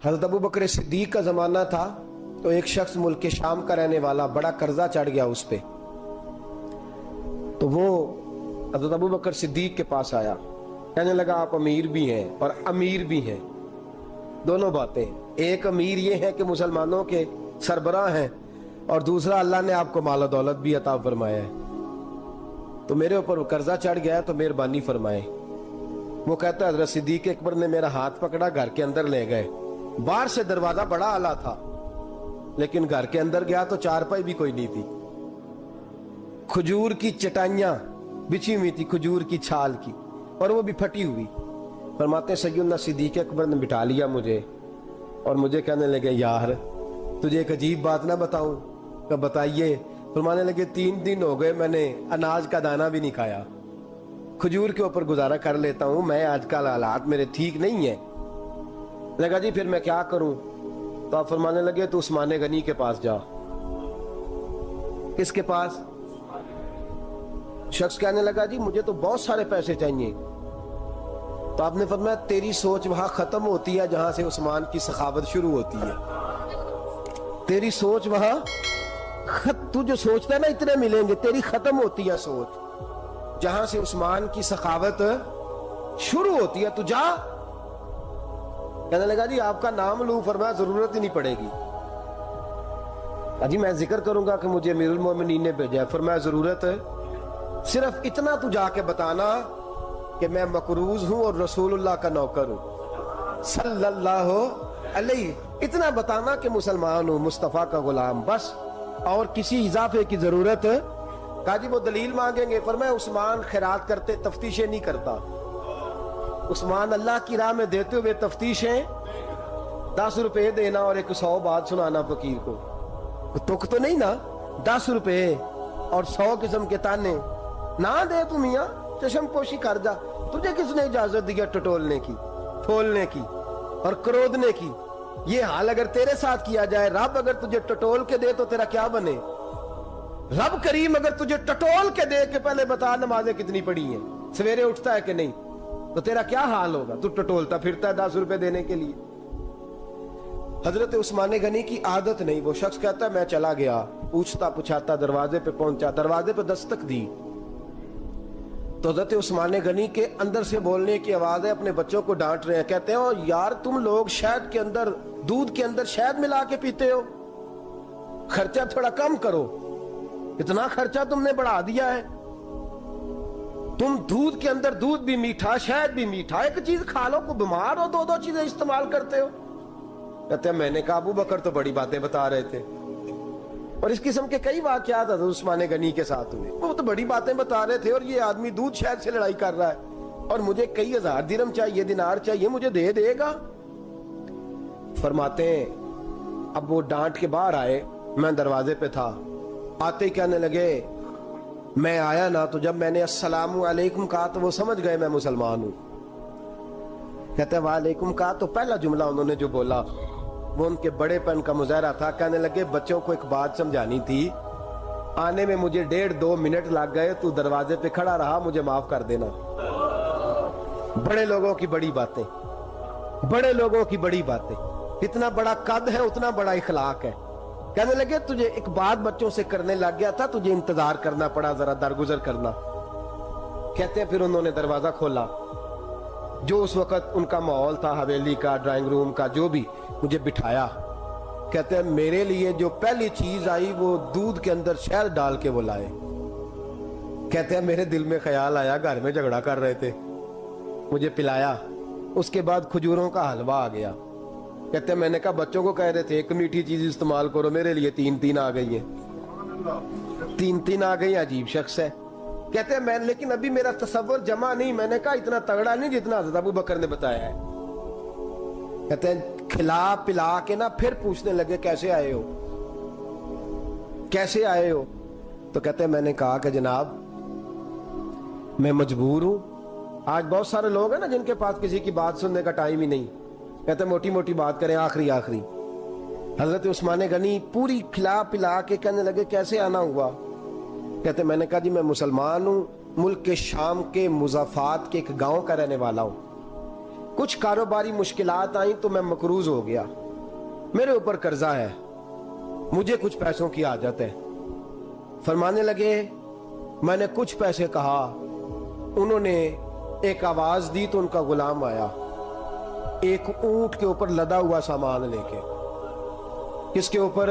हज़रत अबू बकर सिद्दीक का ज़माना था तो एक शख्स मुल्क के शाम का रहने वाला, बड़ा कर्जा चढ़ गया उस पे। तो वो हज़रत अबू बकर सिद्दीक के पास आया, कहने लगा आप अमीर भी हैं और अमीर भी हैं, दोनों बातें। एक अमीर ये है कि मुसलमानों के सरबराह हैं, और दूसरा अल्लाह ने आपको माल दौलत भी अता फरमाया है, तो मेरे ऊपर कर्जा चढ़ गया है तो मेहरबानी फरमाए। वो कहता है हज़रत सिद्दीक अकबर ने मेरा हाथ पकड़ा, घर के अंदर ले गए। बाहर से दरवाजा बड़ा आला था, लेकिन घर के अंदर गया तो चारपाई भी कोई नहीं थी, खजूर की चटाइयां बिछी हुई थी, खजूर की छाल की, और वो भी फटी हुई। फरमाते सैयदना सिद्दीक अकबर ने बिठा लिया मुझे, और मुझे कहने लगे यार तुझे एक अजीब बात ना बताऊं? तो बताइए। फरमाने लगे 3 दिन हो गए मैंने अनाज का दाना भी नहीं खाया, खजूर के ऊपर गुजारा कर लेता हूं मैं, आजकल हालात मेरे ठीक नहीं है। लगा जी फिर मैं क्या करूं? तो आप फरमाने लगे तो उस्मान गनी के पास जा। किसके पास? शख्स कहने लगा जी मुझे तो बहुत सारे पैसे चाहिए। तो आपने फरमाया तेरी सोच वहां खत्म होती है जहां से उस्मान की सखावत शुरू होती है। तेरी सोच वहां तू जो सोचता है ना इतने मिलेंगे, तेरी खत्म होती है सोच जहां से उस्मान की सखावत शुरू होती है। तू जा। कहने लगा जी आपका नाम लूं? फरमाया जरूरत ही नहीं पड़ेगी। अजी मैं जिक्र करूंगा कि मुझे अमीरुल मोमिनीन ने भेजा है। फरमाया जरूरत है, सिर्फ इतना तू जाके बताना कि मैं मकरूज हूं और रसूलुल्लाह का नौकर हूं सल्लल्लाहु अलैहि, इतना बताना कि मुसलमान हूं, मुस्तफा का गुलाम, बस, और किसी इजाफे की जरूरत। कहा जी वो दलील मांगेंगे। फरमाया उस्मान खैरात करते तफ्तीशें नहीं करता, उस्मान अल्लाह की राह में देते हुए तफ्तीशें 10 रुपए देना और 100 बात सुनाना फकीर को, तुक तो नहीं ना? 10 रुपए और 100 किस्म के ताने ना दे तू मियां, चशम पोशी कर जा। तुझे किसने इजाजत दिया टटोलने की, ठोलने की और क्रोधने की? ये हाल अगर तेरे साथ किया जाए, रब अगर तुझे टटोल के दे तो तेरा क्या बने? रब करीम अगर तुझे टटोल के दे के पहले बता नमाजें कितनी पड़ी हैं, सवेरे उठता है कि नहीं, तो तेरा क्या हाल होगा? तू टटोलता फिरता है 10 रुपए देने के लिए। हजरत उस्मान गनी की आदत नहीं। वो शख्स कहता है मैं चला गया, पूछता पुछाता दरवाजे पे पहुंचा, दरवाजे पे दस्तक दी तो हजरत उस्मान गनी के अंदर से बोलने की आवाज है, अपने बच्चों को डांट रहे हैं। कहते हो यार तुम लोग शहद के अंदर, दूध के अंदर शहद मिला के पीते हो, खर्चा थोड़ा कम करो, इतना खर्चा तुमने बढ़ा दिया है। तुम दूध के अंदर दूध भी मीठा, शहद भी मीठा, एक चीज खा लो, को बीमार हो, 2-2 चीजें इस्तेमाल करते हो। कहते हैं मैंने कहा अबू बकर तो बड़ी बातें बता रहे थे, और इस किस्म के कई वाकयात हज़रत उस्मान गनी के साथ हुए। वो तो बड़ी बातें बता रहे थे और ये आदमी दूध शहद से लड़ाई कर रहा है, और मुझे कई हजार दिरहम चाहिए, दिनार चाहिए, मुझे दे देगा? फरमाते हैं अब वो डांट के बाहर आए, मैं दरवाजे पे था, आते ही कहने लगे मैं आया ना तो जब मैंने अस्सलामु अलैकुम कहा तो वो समझ गए मैं मुसलमान हूं। कहते वालेकुम कहा तो पहला जुमला उन्होंने जो बोला वो उनके बड़ेपन का मुजाहरा था। कहने लगे बच्चों को एक बात समझानी थी, आने में मुझे 1.5-2 मिनट लग गए, तू दरवाजे पे खड़ा रहा, मुझे माफ कर देना। बड़े लोगों की बड़ी बातें, बड़े लोगों की बड़ी बातें, इतना बड़ा कद है उतना बड़ा इखलाक है। कहने लगे तुझे एक बात बच्चों से करने लग गया था, तुझे इंतजार करना पड़ा, जरा दरगुजर करना। कहते हैं फिर उन्होंने दरवाजा खोला, जो उस वक्त उनका माहौल था हवेली का, ड्राइंग रूम का, जो भी, मुझे बिठाया। कहते हैं मेरे लिए जो पहली चीज आई वो दूध के अंदर शहद डाल के वो लाए। कहते हैं मेरे दिल में ख्याल आया घर में झगड़ा कर रहे थे, मुझे पिलाया, उसके बाद खजूरों का हलवा आ गया। कहते हैं मैंने कहा बच्चों को कह रहे थे एक मीठी चीज इस्तेमाल करो, मेरे लिए 3-3 आ गई है, 3-3 आ गई, अजीब शख्स है। कहते हैं मैं, लेकिन अभी मेरा तसव्वुर जमा नहीं, मैंने कहा इतना तगड़ा नहीं जितना हज़रत अबू बकर ने बताया है। कहते हैं खिला पिला के ना फिर पूछने लगे कैसे आए हो, कैसे आए हो? तो कहते हैं मैंने कहा कि जनाब मैं मजबूर हूं, आज बहुत सारे लोग हैं ना जिनके पास किसी की बात सुनने का टाइम ही नहीं। कहते हैं मोटी मोटी बात करें, आखिरी आखिरी। हजरत उस्मान गनी पूरी खिला पिला के कहने लगे कैसे आना हुआ? कहते मैंने कहा जी मैं मुसलमान हूं, मुल्क के शाम के मुज़ाफात के एक गांव का रहने वाला हूं। کچھ کاروباری مشکلات آئیں تو میں مقروض ہو گیا، میرے اوپر قرضہ ہے، مجھے کچھ پیسوں کی حاجت ہے۔ فرمانے لگے میں نے کچھ پیسے کہا، انہوں نے ایک آواز دی تو ان کا غلام آیا ایک اونٹ کے اوپر لدا ہوا سامان لے کے۔ کس کے اوپر؟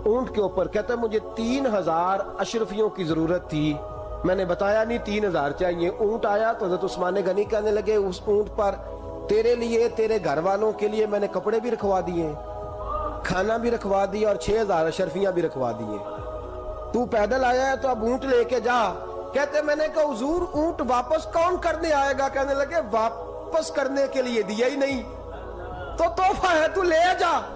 اونٹ کے اوپر۔ کہتا ہے مجھے 3000 اشرفیوں کی ضرورت تھی، میں نے بتایا نہیں 3000 چاہیے۔ اونٹ آیا تو حضرت عثمان غنی کہنے لگے اس اونٹ پر تیرے لیے، تیرے گھر والوں کے لیے میں نے کپڑے بھی رکھوا دیے، کھانا بھی رکھوا دیا اور 6000 اشرفیاں بھی رکھوا دیے، تو پیدل آیا ہے تو اب اونٹ لے کے جا۔ کہتے میں نے کہا حضور اونٹ واپس کون کرنے آئے گا؟ کہنے لگے واپس کرنے کے لیے دیا ہی نہیں تو تحفہ ہے، تو لے جا۔